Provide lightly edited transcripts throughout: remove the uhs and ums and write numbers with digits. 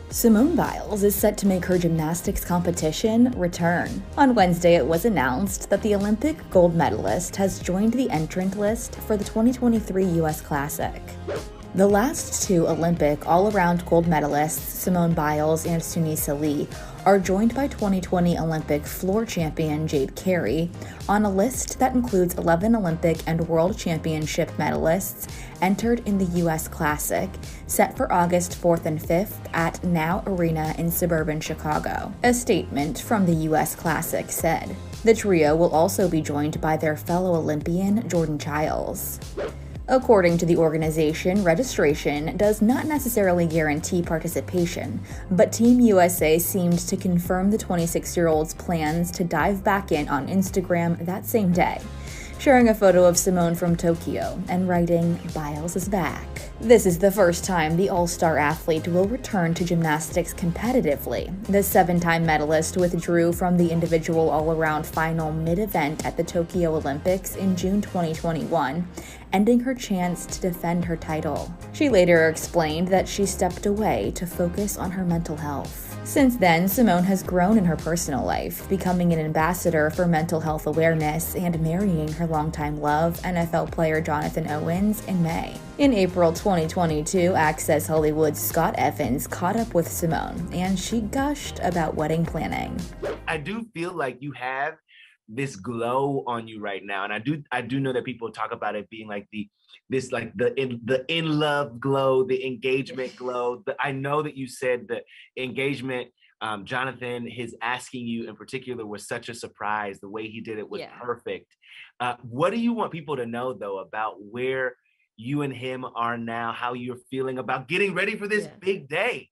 Simone Biles is set to make her gymnastics competition return. On Wednesday, it was announced that the Olympic gold medalist has joined the entrant list for the 2023 U.S. Classic. The last two Olympic all-around gold medalists, Simone Biles and Sunisa Lee, are joined by 2020 Olympic floor champion Jade Carey on a list that includes 11 Olympic and World Championship medalists entered in the U.S. Classic, set for August 4th and 5th at Now Arena in suburban Chicago. A statement from the U.S. Classic said, "The trio will also be joined by their fellow Olympian Jordan Chiles." According to the organization, registration does not necessarily guarantee participation, but Team USA seemed to confirm the 26-year-old's plans to dive back in on Instagram that same day, sharing a photo of Simone from Tokyo and writing, "Biles is back." This is the first time the all-star athlete will return to gymnastics competitively. The seven-time medalist withdrew from the individual all-around final mid-event at the Tokyo Olympics in June 2021, ending her chance to defend her title. She later explained that she stepped away to focus on her mental health. Since then, Simone has grown in her personal life, becoming an ambassador for mental health awareness and marrying her longtime love, NFL player Jonathan Owens, in May. In April 2022, Access Hollywood's Scott Evans caught up with Simone, and she gushed about wedding planning. I do feel like you have this glow on you right now, and I do know that people talk about it being like the in love glow, the engagement glow. I know that you said the engagement, Jonathan, his asking you in particular was such a surprise. The way he did it was perfect. What do you want people to know though about where you and him are now, how you're feeling about getting ready for this big day?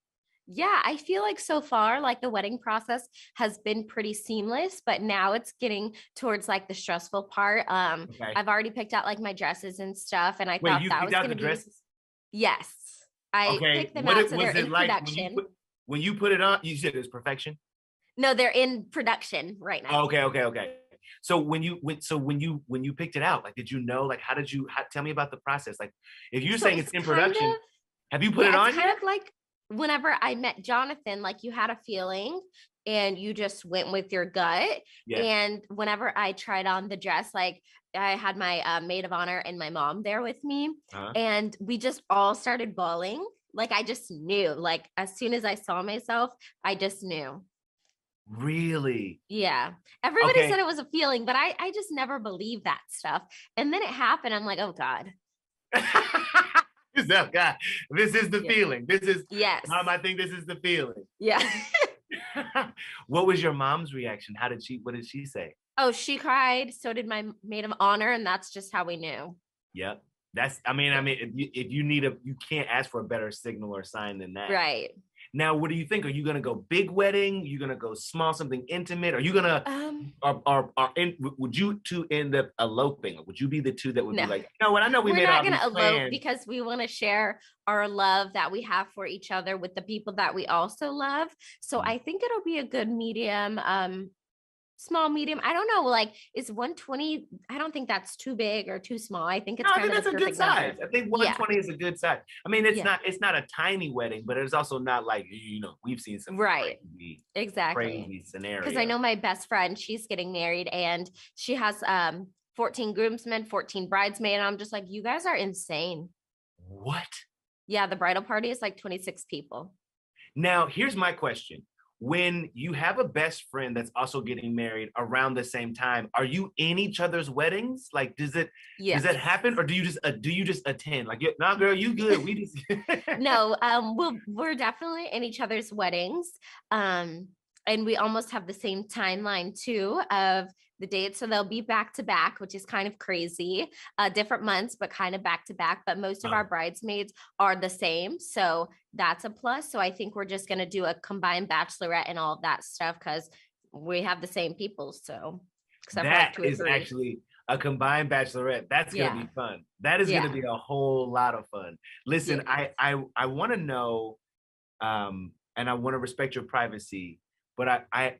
Yeah, I feel like so far, like the wedding process has been pretty seamless, but now it's getting towards like the stressful part. Okay. I've already picked out like my dresses and stuff, and I Wait, thought you that picked was out going the to be. dresses? Yes, I Okay. picked them What out, so was they're it in like production. when you put it on? You said it was perfection. No, they're in production right now. Okay. So when you picked it out, like, did you know, like, tell me about the process? Like, if you're So saying it's it's in kind of, production, have you put it yeah, it's on kind yet? of like whenever I met Jonathan, like you had a feeling and you just went with your gut. Yeah. And whenever I tried on the dress, like I had my maid of honor and my mom there with me, Uh-huh. and we just all started bawling. Like I just knew, like as soon as I saw myself, I just knew. Really? Yeah. Everybody Okay. said it was a feeling, but I just never believed that stuff. And then it happened. I'm like, oh God. So, God, this is the Yeah. feeling. This is Yes. Mom, I think this is the feeling. Yeah. What was your mom's reaction? What did she say? Oh, she cried. So did my maid of honor. And that's just how we knew. Yep. If you you can't ask for a better signal or sign than that. Right. Now, what do you think? Are you gonna go big wedding? Are you gonna go small, something intimate? Are you gonna Um, would you two end up eloping? Would you be the two that would be no, like, you know what? I know we we're made not all going these to elope plans. because we want to share our love that we have for each other with the people that we also love. So I think it'll be a good medium, small, medium. I don't know. Like, is 120? I don't think that's too big or too small. I think No, it's I kind think of that's the a good perfect size. number. I think Yeah. 120 is a good size. I mean, Yeah. it's not a tiny wedding, but it's also not like, we've seen some Right. crazy, Exactly. crazy scenarios. Because I know my best friend, she's getting married and she has 14 groomsmen, 14 bridesmaids. And I'm just like, you guys are insane. What? Yeah, the bridal party is like 26 people. Now, here's my question. When you have a best friend that's also getting married around the same time, are you in each other's weddings? Like, does that happen, or do you just attend? Like, nah, girl, you good? We just No, we're definitely in each other's weddings. And we almost have the same timeline too of the dates. So they'll be back to back, which is kind of crazy. Different months, but kind of back to back. But most of our bridesmaids are the same. So that's a plus. So I think we're just gonna do a combined bachelorette and all of that stuff because we have the same people. So except for like that two or is three. actually a combined bachelorette. That's gonna be fun. That is gonna be a whole lot of fun. Listen, I want to know, and I want to respect your privacy, but I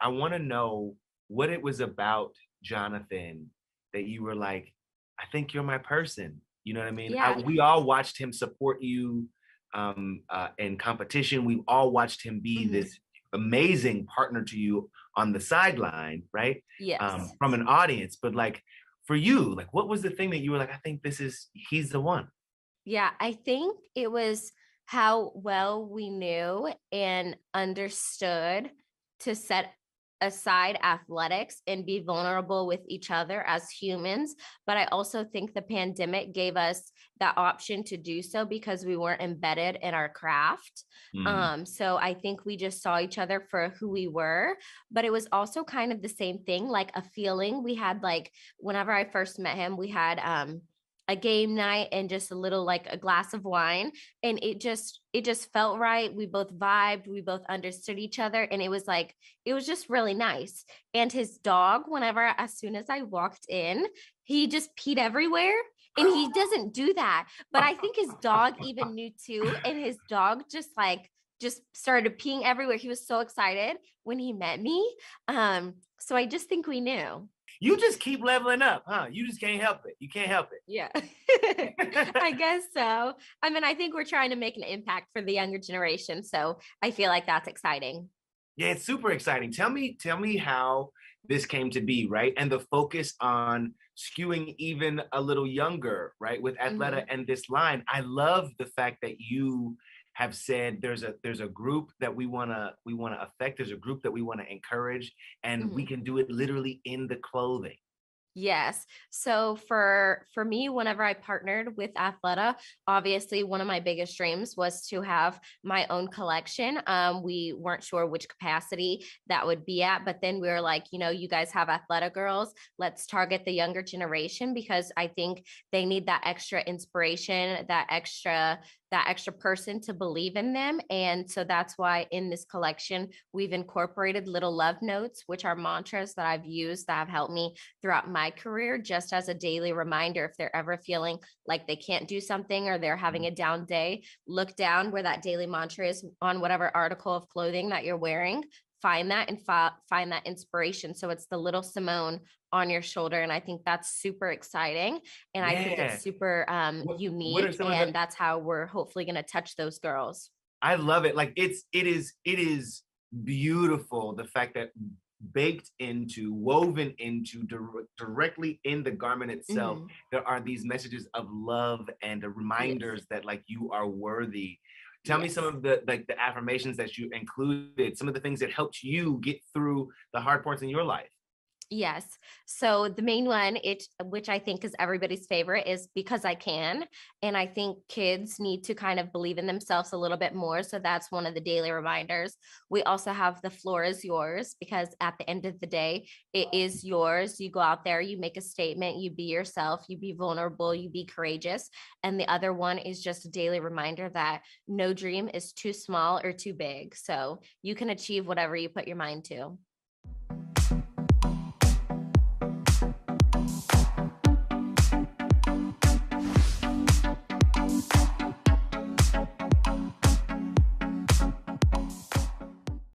want to know what it was about Jonathan that you were like, I think you're my person. You know what I mean? Yeah. We all watched him support you in competition. We've all watched him be this amazing partner to you on the sideline, right? Yes. From an audience. But like for you, like what was the thing that you were like, I think he's the one? Yeah, I think it was how well we knew and understood to set aside athletics and be vulnerable with each other as humans. But I also think the pandemic gave us that option to do so because we weren't embedded in our craft. So I think we just saw each other for who we were, but it was also kind of the same thing, like a feeling we had, like whenever I first met him, we had a game night and just a little, like a glass of wine, and it just felt right. We both vibed, we both understood each other, and it was just really nice. And his dog, whenever, as soon as I walked in, he just peed everywhere. And he doesn't do that, but I think his dog even knew too, and his dog just started peeing everywhere. He was so excited when he met me. So I just think we knew. You just keep leveling up, huh? You just can't help it. You can't help it. Yeah, I guess so. I mean, I think we're trying to make an impact for the younger generation. So I feel like that's exciting. Yeah, it's super exciting. Tell me how this came to be, right? And the focus on skewing even a little younger, right? With Athleta Mhm. and this line. I love the fact that you have said there's a group that we wanna affect, there's a group that we want to encourage, and we Mhm. can do it literally in the clothing. Yes. So for me, whenever I partnered with Athleta, obviously one of my biggest dreams was to have my own collection. We weren't sure which capacity that would be at, but then we were like, you guys have Athleta girls. Let's target the younger generation because I think they need that extra inspiration, that extra person to believe in them. And so that's why in this collection, we've incorporated little love notes, which are mantras that I've used that have helped me throughout my career, just as a daily reminder. If they're ever feeling like they can't do something or they're having a down day, look down where that daily mantra is on whatever article of clothing that you're wearing. Find that and find that inspiration. So it's the little Simone on your shoulder. And I think that's super exciting. And I think Yeah. it's super What are unique. some of And the that's how we're hopefully going to touch those girls. I love it. Like it is beautiful the fact that baked into, woven into, directly in the garment itself, Mhm. there are these messages of love and the Yes. reminders that like you are worthy. Tell me some Yes. of the like the affirmations that you included, some of the things that helped you get through the hard parts in your life. Yes. So the main one, which I think is everybody's favorite, is because I can. And I think kids need to kind of believe in themselves a little bit more. So that's one of the daily reminders. We also have the floor is yours because at the end of the day, it is yours. You go out there, you make a statement, you be yourself, you be vulnerable, you be courageous. And the other one is just a daily reminder that no dream is too small or too big. So you can achieve whatever you put your mind to.